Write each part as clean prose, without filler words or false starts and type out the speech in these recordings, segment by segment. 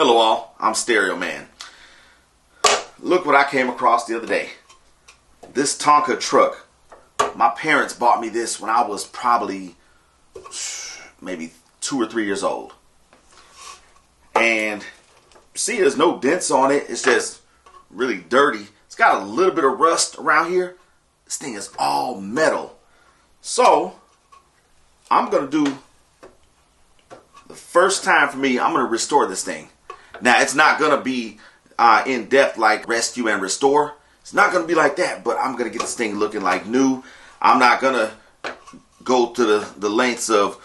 Hello all, I'm Stereo Man. Look what I came across the other day. This Tonka truck. My parents bought me this when I was probably maybe 2 or 3 years old. And see, there's no dents on it. It's just really dirty. It's got a little bit of rust around here. This thing is all metal. So I'm gonna do the first time for me, I'm gonna restore this thing. Now it's not gonna be in depth like rescue and restore. It's not gonna be like that, but I'm gonna get this thing looking like new. I'm not gonna go to the lengths of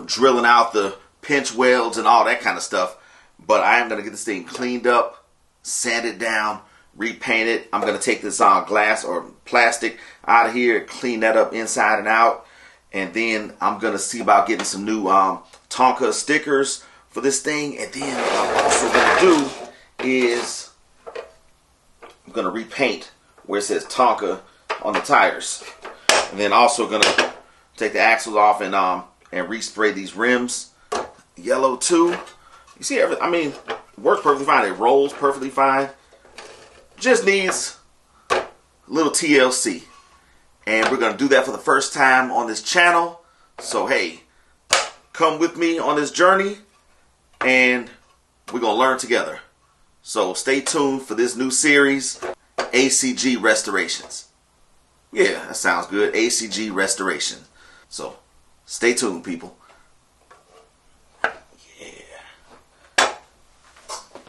drilling out the pinch welds and all that kind of stuff. But I am gonna get this thing cleaned up, sand it down, repaint it. I'm gonna take this glass or plastic out of here, clean that up inside and out, and then I'm gonna see about getting some new Tonka stickers for this thing. And then what I'm also gonna do is I'm gonna repaint where it says Tonka on the tires, and then also gonna take the axles off and respray these rims yellow too. You see, I mean, it works perfectly fine. It rolls perfectly fine. Just needs a little TLC. And we're going to do that for the first time on this channel. So, hey, come with me on this journey and we're going to learn together. So, stay tuned for this new series, ACG Restorations. Yeah, that sounds good. ACG Restoration. So, stay tuned, people.